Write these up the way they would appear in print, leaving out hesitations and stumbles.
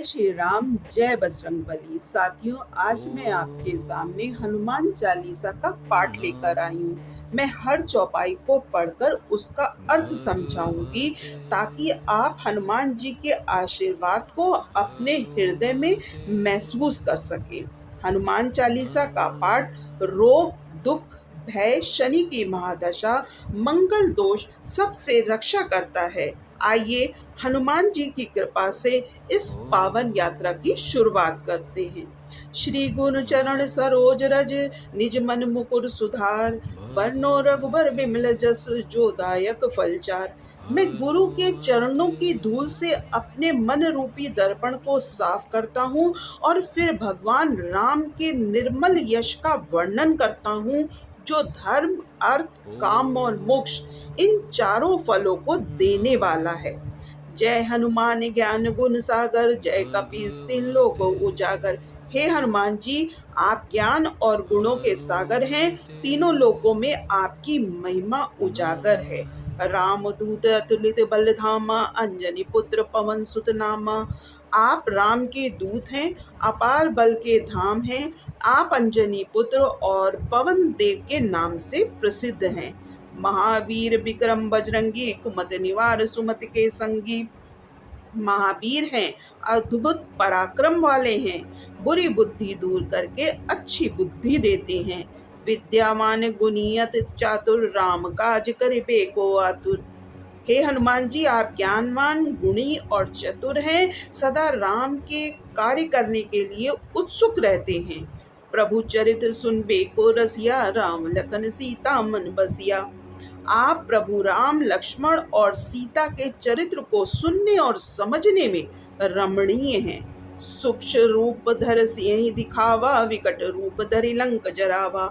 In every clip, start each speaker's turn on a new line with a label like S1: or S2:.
S1: श्री राम, जय बजरंगबली। साथियों, आज मैं आपके सामने हनुमान चालीसा का पाठ लेकर आई हूँ। मैं हर चौपाई को पढ़कर उसका अर्थ समझाऊंगी ताकि आप हनुमान जी के आशीर्वाद को अपने हृदय में महसूस कर सकें। हनुमान चालीसा का पाठ रोग, दुख, भय, शनि की महादशा, मंगल दोष सबसे रक्षा करता है। आइए हनुमान जी की कृपा से इस पावन यात्रा की शुरुआत करते हैं। श्री गुरु चरण सरोज रज, निज मन मुकुर सुधार, बरनो रघुबर बिमल जस, जो दायक फलचार। मैं गुरु के चरणों की धूल से अपने मन रूपी दर्पण को साफ करता हूँ और फिर भगवान राम के निर्मल यश का वर्णन करता हूँ, जो धर्म, अर्थ, काम और मोक्ष इन चारों फलों को देने वाला है। जय हनुमान ज्ञान गुण सागर, जय कपीस तिन लोक उजागर। हे हनुमान जी, आप ज्ञान और गुणों के सागर हैं। तीनों लोकों में आपकी महिमा उजागर है। राम दूत अतुलित बल धामा, अंजनी पुत्र पवन सुत नामा। आप राम के दूत हैं, अपार बल के धाम हैं। आप अंजनी पुत्र और पवन देव के नाम से प्रसिद्ध हैं। महावीर विक्रम बजरंगी, कुमत निवार सुमत के संगी। महावीर हैं, अद्भुत पराक्रम वाले हैं, बुरी बुद्धि दूर करके अच्छी बुद्धि देते हैं। विद्यावान गुणियत चातुर, राम काज करिबे को आतुर। हे हनुमान जी, आप ज्ञानवान, गुणी और चतुर हैं, सदा राम के कार्य करने के लिए उत्सुक रहते हैं। प्रभु चरित्र सुनबे को रसिया, राम लखन सीता मन बसिया। आप प्रभु राम, लक्ष्मण और सीता के चरित्र को सुनने और समझने में रमणीय हैं। सूक्ष्म रूप धर सियहि दिखावा, विकट रूप धरि लंक जरावा।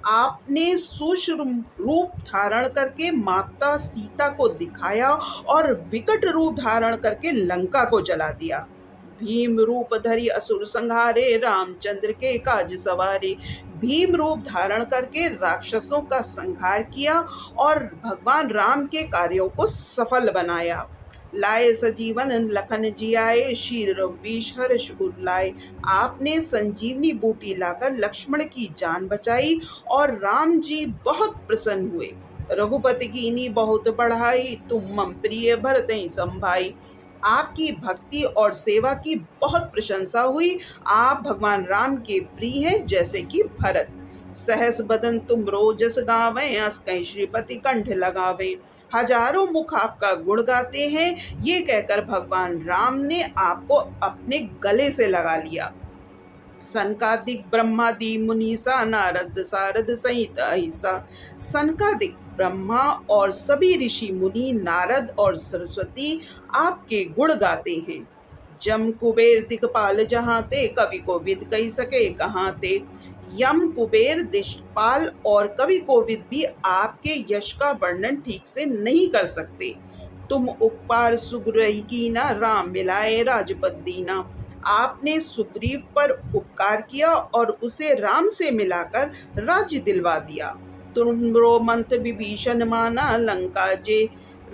S1: आपने सूक्ष्म रूप धारण करके माता सीता को दिखाया और विकट रूप धारण करके लंका को जला दिया। भीम रूप धरि असुर संहारे, रामचंद्र के काज सवारे। भीम रूप धारण करके राक्षसों का संहार किया और भगवान राम के कार्यों को सफल बनाया। लाए सजीवन लखन जियाए, शीर रघुबीश हर्ष उर लाए। आपने संजीवनी बूटी लाकर लक्ष्मण की जान बचाई और राम जी बहुत प्रसन्न हुए। रघुपति कीन्ही बहुत बढ़ाई, तुम मम प्रिय भरतहि संभाई। आपकी भक्ति और सेवा की बहुत प्रशंसा हुई। आप भगवान राम के प्रिय हैं, जैसे कि भरत। सहस बदन तुम रोजस गावें, अस कहीं श्रीपति कंठ लगावे। हजारों मुख आपका गुण गाते हैं। ये कहकर भगवान राम ने आपको अपने गले से लगा लिया। सनकादिक ब्रह्मादि मुनीसा, नारद सारद सहित अहिसा। सनकादिक ब्रह्मा और सभी ऋषि मुनि, नारद और सरस्वती आपके गुण गाते हैं। जम कुबेर दिक्पाल जहाँ ते, कवि कोविद कही सके कहाँ ते। यम, कुबेर, दिक्पाल और कवि कोविद भी आपके यश का वर्णन ठीक से नहीं कर सकते। तुम उपकार सुग्रीव कीना, राम मिलाए राजपद दीना। आपने सुग्रीव पर उपकार किया और उसे राम से मिलाकर राज्य दिलवा दिया। तुमरो मंत्र विभीषण माना, लंका जे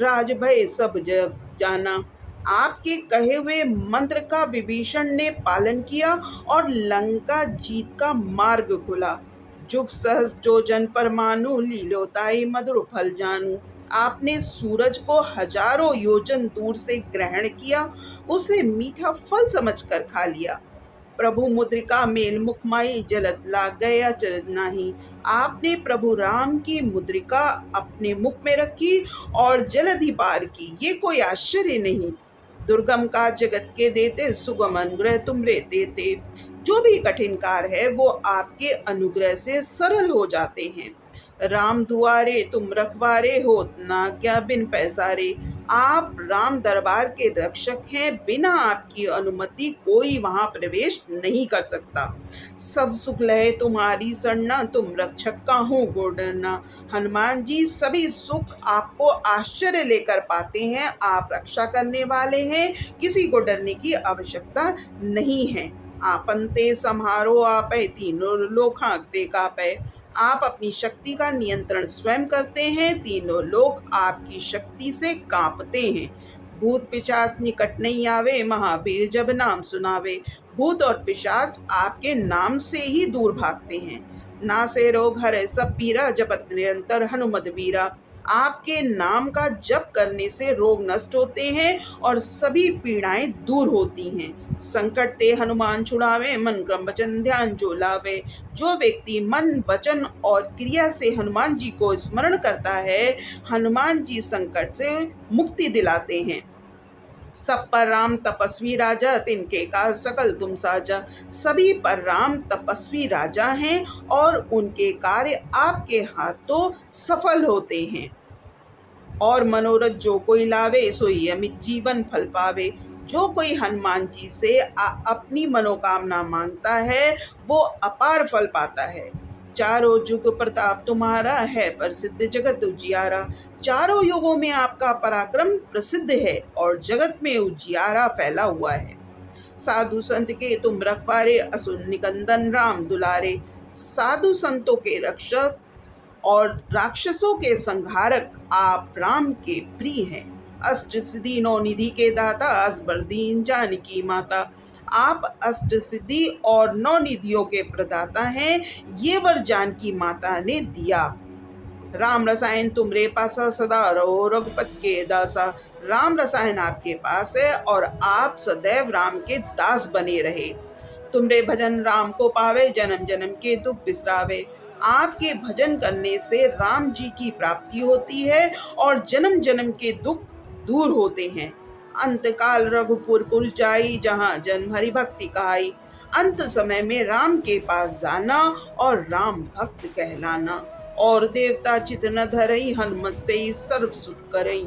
S1: राज भय सब जग जाना। आपके कहे हुए मंत्र का विभीषण ने पालन किया और लंका जीत का मार्ग खुला। जुग सहस जो जन पर मानु, लीलोताई मधुर फल जानू। आपने सूरज को हजारों योजन दूर से ग्रहण किया, उसे मीठा फल समझकर खा लिया। प्रभु मुद्रिका मेल मुख माई, जलत लाग गए अचरज नाही। आपने प्रभु राम की मुद्रिका अपने मुख में रखी और जलधि पार की, ये कोई आश्चर्य नहीं। दुर्गम का जगत के देते, सुगम अनुग्रह तुमरे देते। जो भी कठिन कार्य है वो आपके अनुग्रह से सरल हो जाते हैं। राम दुआरे तुम रखवारे, होत ना क्या बिन पैसारे। आप राम दरबार के रक्षक हैं, बिना आपकी अनुमति कोई वहां प्रवेश नहीं कर सकता। सब सुख लहे तुम्हारी सरना, तुम रक्षक काहू को डरना। हनुमान जी, सभी सुख आपको आश्चर्य लेकर पाते हैं। आप रक्षा करने वाले हैं, किसी को डरने की आवश्यकता नहीं है। आपन ते सम्हारो आपै, तीनों लोक हाँकते कापै। आप अपनी शक्ति का नियंत्रण स्वयं करते हैं, तीनों लोग आपकी शक्ति से कांपते हैं। भूत पिशाच निकट नहीं आवे, महावीर जब नाम सुनावे। भूत और पिशाच आपके नाम से ही दूर भागते हैं। नासे रोग हरे सब पीरा, जपत निरंतर हनुमत वीरा। आपके नाम का जप करने से रोग नष्ट होते हैं और सभी पीड़ाएं दूर होती हैं। संकट ते हनुमान छुड़ावे, मन क्रम वचन ध्यान जो लावे। जो व्यक्ति मन वचन और क्रिया से हनुमान जी को स्मरण करता है, हनुमान जी संकट से मुक्ति दिलाते हैं। सब पर राम तपस्वी राजा, तिनके का सकल तुम साजा। सभी पर राम तपस्वी राजा हैं और उनके कार्य आपके हाथों सफल होते हैं। और मनोरथ जो कोई लावे, सोई अमित जीवन फल पावे। जो कोई हनुमान जी से अपनी मनोकामना मांगता है, वो अपार फल पाता है। चारों युग प्रताप तुम्हारा है, प्रसिद्ध जगत उजियारा। चारों युगों में आपका पराक्रम प्रसिद्ध है और जगत में उजियारा फैला हुआ है। साधु संत के तुम रखवारे, असुर निकंदन राम दुलारे। साधु संतों के रक्षक और राक्षसों के संहारक आप राम के प्रिय हैं। अष्ट सिद्धि नौ निधि के दाता, असबर दीन जानकी माता। आप अष्ट सिद्धि और नौ निधियों के प्रदाता हैं, ये वर जानकी माता ने दिया। राम रसायन तुमरे पासा, सदा रहो रघुपत के दासा। राम रसायन आपके पास है और आप सदैव राम के दास बने रहे। तुमरे भजन राम को पावे, जन्म जन्म के दुख बिसरावे। आपके भजन करने से राम जी की प्राप्ति होती है और जन्म जन्म के दुख दूर होते हैं। अंतकाल रघुपुर पुर जाई, जहाँ जन्म हरि भक्ति कहाई। अंत समय में राम के पास जाना और राम भक्त कहलाना। और देवता चित न धरई, हनुमत से ही सर्व सुख करई।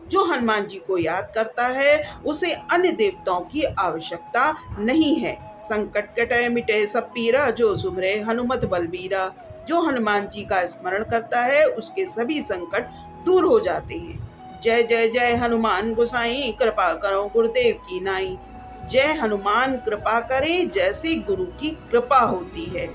S1: जो हनुमान जी को याद करता है, उसे अन्य देवताओं की आवश्यकता नहीं है। संकट कटे मिटे सब पीरा, जो सुमरे हनुमत बलबीरा। जो हनुमान जी का स्मरण करता है, उसके सभी संकट दूर हो जाते हैं। जय जय जय हनुमान गोसाई, कृपा करो गुरुदेव की नाई। जय हनुमान कृपा करे, जैसे गुरु की कृपा होती है।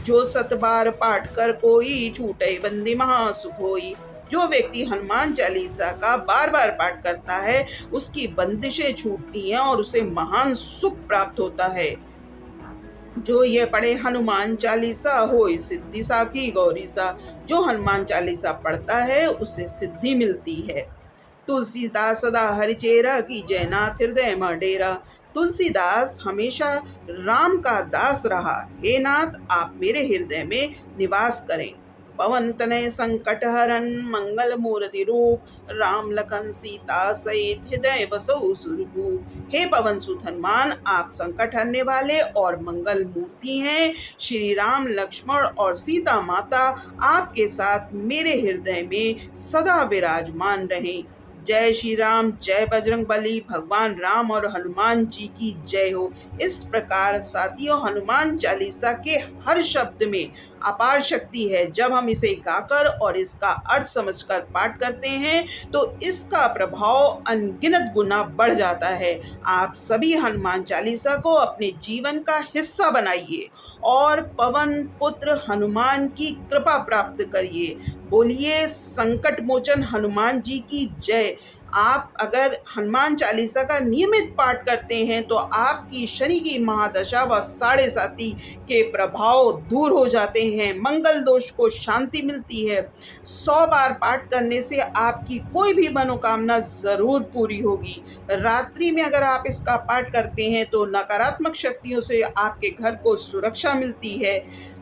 S1: जो सत बार पाठ कर कोई, छूटे बंदी महासुख होई। जो व्यक्ति हनुमान चालीसा का बार बार पाठ करता है, उसकी बंदिशें छूटती हैं और उसे महान सुख प्राप्त होता है। जो ये पढ़े हनुमान चालीसा, होय सिद्धि साखी गौरी सा। जो हनुमान चालीसा पढ़ता है, उससे सिद्धि मिलती है। तुलसीदास सदा हरिचेरा, की जयनाथ हृदय में डेरा। तुलसीदास हमेशा राम का दास रहा। हे नाथ, आप मेरे हृदय में निवास करें। पवन तनय संकट हरन, मंगल मूर्ति रूप। राम लखन सीता सहित, हृदय बसो सुरभूप। हे पवन सुत हनुमान, आप संकट हरने वाले और मंगल मूर्ति हैं। श्री राम लक्ष्मण और सीता माता आपके साथ मेरे हृदय में सदा विराजमान रहें। जय श्री राम, जय बजरंग बली। भगवान राम और हनुमान जी की जय हो। इस प्रकार साथियों, हनुमान चालीसा के हर शब्द में अपार शक्ति है। जब हम इसे गाकर और इसका अर्थ समझकर पाठ करते हैं, तो इसका प्रभाव अनगिनत गुना बढ़ जाता है। आप सभी हनुमान चालीसा को अपने जीवन का हिस्सा बनाइए और पवन पुत्र हनुमान की कृपा प्राप्त करिए। बोलिए संकट मोचन हनुमान जी की जय। आप अगर हनुमान चालीसा का नियमित पाठ करते हैं, तो आपकी शनि की महादशा व साढ़े साती के प्रभाव दूर हो जाते हैं। मंगल दोष को शांति मिलती है। 100 बार पाठ करने से आपकी कोई भी मनोकामना जरूर पूरी होगी। रात्रि में अगर आप इसका पाठ करते हैं, तो नकारात्मक शक्तियों से आपके घर को सुरक्षा मिलती है,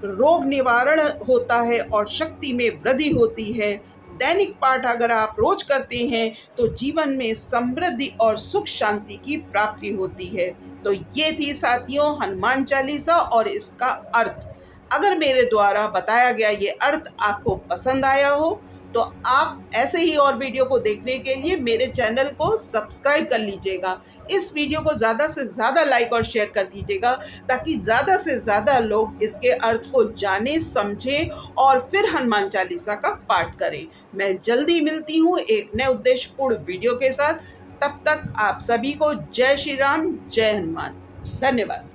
S1: रोग निवारण होता है और शक्ति में वृद्धि होती है। दैनिक पाठ अगर आप रोज करते हैं, तो जीवन में समृद्धि और सुख शांति की प्राप्ति होती है। तो ये थी साथियों हनुमान चालीसा और इसका अर्थ। अगर मेरे द्वारा बताया गया ये अर्थ आपको पसंद आया हो, तो आप ऐसे ही और वीडियो को देखने के लिए मेरे चैनल को सब्सक्राइब कर लीजिएगा। इस वीडियो को ज़्यादा से ज़्यादा लाइक और शेयर कर दीजिएगा, ताकि ज़्यादा से ज़्यादा लोग इसके अर्थ को जाने, समझें और फिर हनुमान चालीसा का पाठ करें। मैं जल्दी मिलती हूँ एक नए उद्देश्यपूर्ण वीडियो के साथ। तब तक आप सभी को जय श्री राम, जय हनुमान। धन्यवाद।